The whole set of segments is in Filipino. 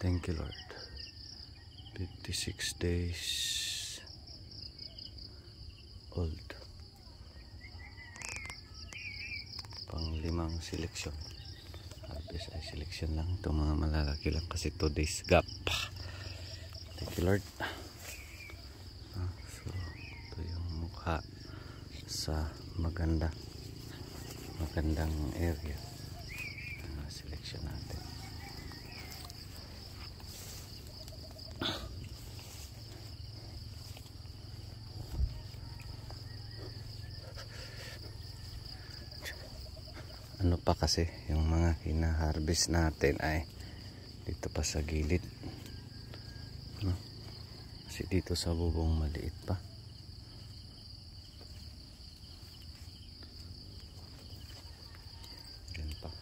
Thank you, Lord. 56 days old. Pang-limang seleksyon. Harvest ay seleksyon lang. Itong mga malalaki lang kasi 2 days gap. Thank you, Lord. So, ito yung mukha sa magandang area. Seleksyon natin. Ano pa kasi yung mga hina-harvest natin ay dito pa sa gilid, no? Kasi dito sa bubong maliit pa. Yan pa.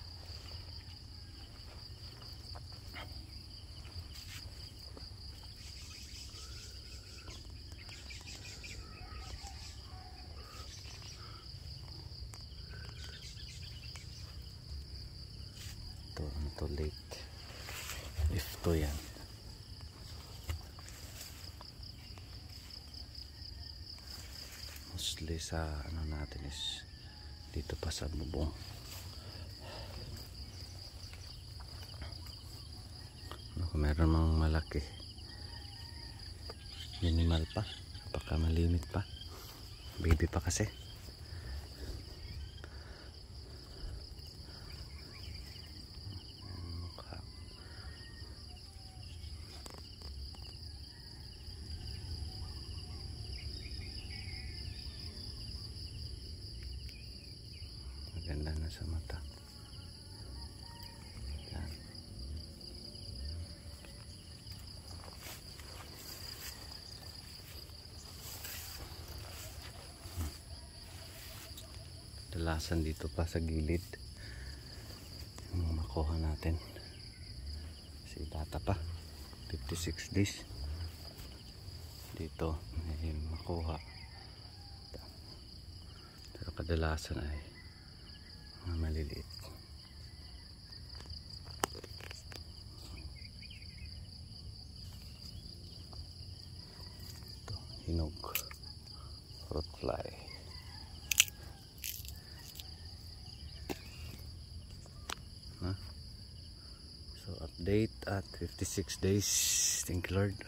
Ito late if to yan. Mostly sa ano natin is dito pa sa bubong. Kung meron mang malaki, minimal pa, baka malimit pa, baby pa kasi. Maganda na sa mata. Yan. Dalasan dito pa sa gilid yung makuha natin. Kasi bata pa, 56 days. Dito may makuha. Pero kadalasan ay mga maliliit. Ito, hinog, fruit fly. So update at 56 days. Thank you, Lord.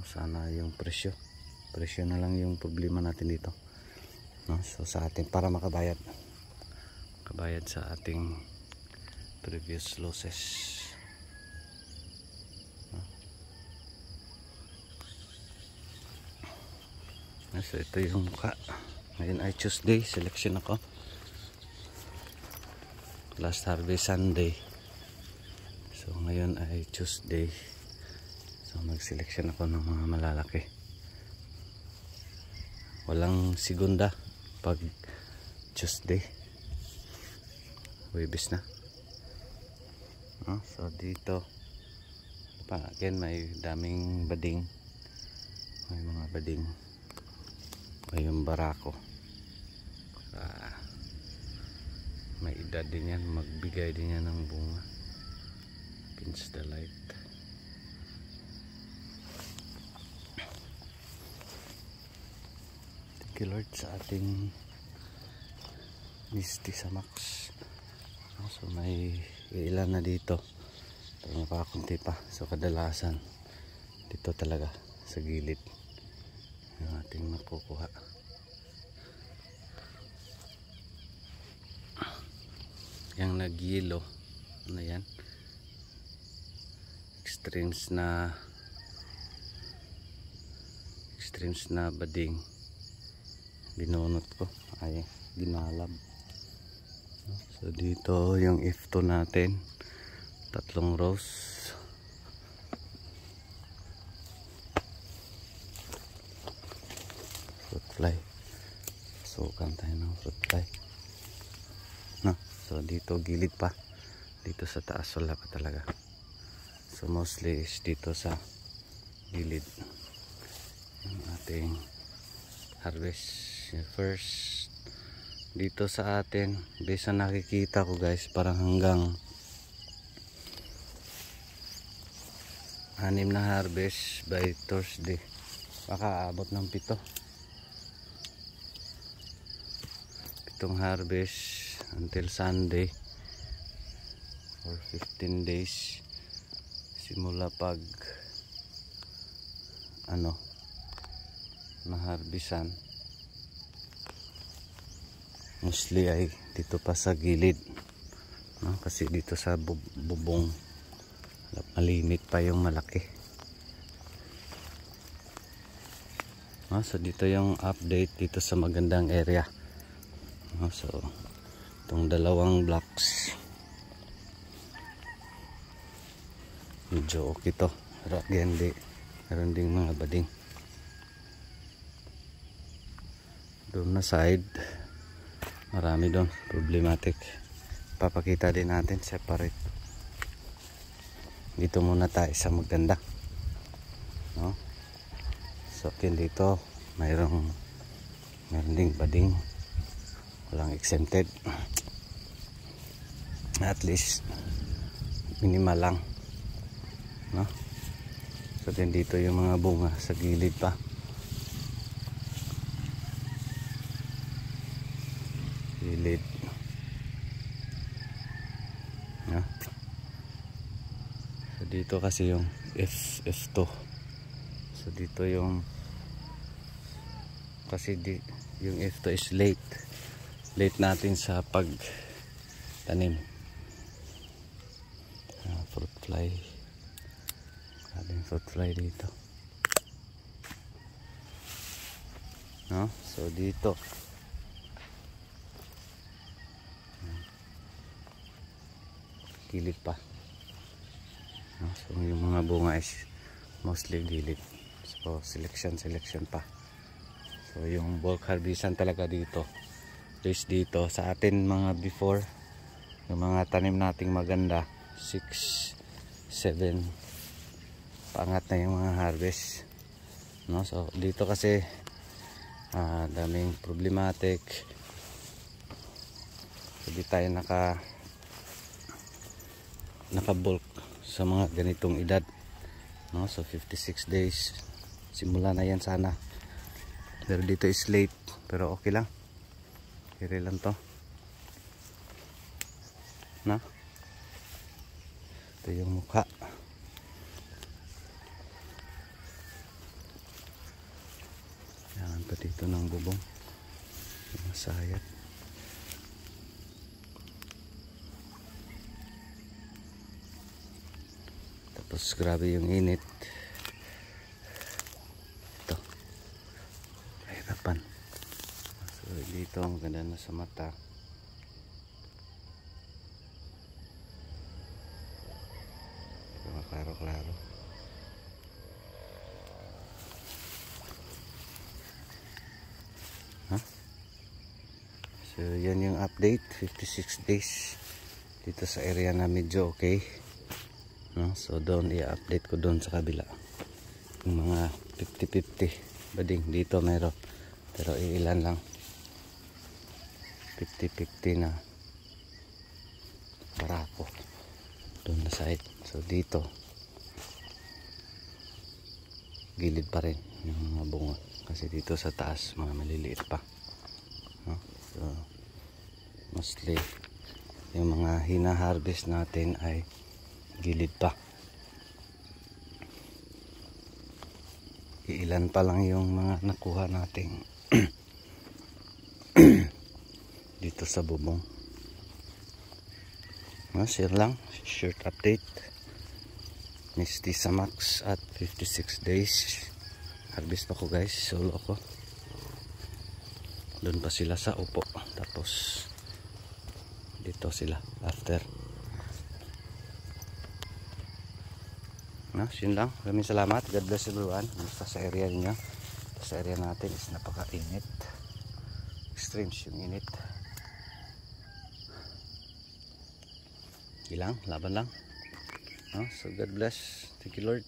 Sana yung presyo na lang yung problema natin dito, no? So sa ating para makabayad sa ating previous losses, no? So ito yung mukha. Ngayon ay Tuesday, selection ako. Last harvest Sunday, so ngayon ay Tuesday. So mag-selection ako ng mga malalaki. Walang segunda pag Tuesday. Webis na. So dito pa again may daming bading. May mga bading. May yung barako. May edad din yan. Magbigay din yan ng bunga. Pinch the light. Lord sa ating misty sa max. So may ilan na dito, pero makakunti pa. So kadalasan dito talaga sa gilid yung ating makukuha. Yung nag-yellow na yan, extremes na bading, binunot ko ay ginalab. So dito yung F2 natin, 3 rows. Fruit fly, sukan tayo ng fruit fly, no? So dito gilid pa, dito sa taas wala pa talaga. So mostly is dito sa gilid yung ating harvest. First dito sa atin, based na nakikita ko guys, parang hanggang 6 na harvest by Thursday, baka aabot ng 7 harvest until Sunday, or 15 days simula pag naharbisan. Mostly ay dito pa sa gilid, no? Kasi dito sa bubong malimit pa yung malaki, no? So dito yung update dito sa magandang area, no? So itong dalawang blocks medyo okay to, pero again meron ding mga bading doon na side, marami doon problematic. Papakita din natin separate. Dito muna tayo sa maganda, no? So dito mayroon ding bading, walang exempted, at least minimal lang, no? So dito yung mga bunga sa gilid pa, gilid, no? So dito kasi yung F2, so dito yung kasi yung F2 is late natin sa pagtanim. Fruit fly, fruit fly dito, no? So dito gilid pa, no? So yung mga bunga is mostly gilid, so selection pa. So yung bulk harvestan talaga dito, please dito sa atin mga before, yung mga tanim nating maganda 6, 7 paangat na yung mga harvest, no? So dito kasi daming problematic, hindi tayo naka bulk sa mga ganitong edad, no? So 56 days simula na yan sana, pero dito is late, pero okay lang, kiri lang to, no? Ito yung mukha, yan pa dito ng bubong, masayat. Tapos grabe yung init ito, kahirapan. So dito ang ganda na sa mata, klaro. So yan yung update, 56 days dito sa area na medyo okay, no? So doon i-update ko doon sa kabila yung mga 50-50 bading. Dito meron, pero ilan lang 50-50 na barako doon na side. So dito gilid pa rin yung mga bunga, kasi dito sa taas mga maliliit pa, no? So mostly yung mga hina-harvest natin ay gilid pa, iilan pa lang yung mga nakuha nating dito sa bubong, no? Share lang, short update. Misty sa max at 56 days harvest pa ko guys, solo ako. Doon pa sila sa upo, tapos dito sila after, no? Yun lang, maraming salamat, God bless everyone. Basta sa area niyo, sa area natin is napaka-init, extremes yung init. Ilang, laban lang, no? So God bless, thank you Lord.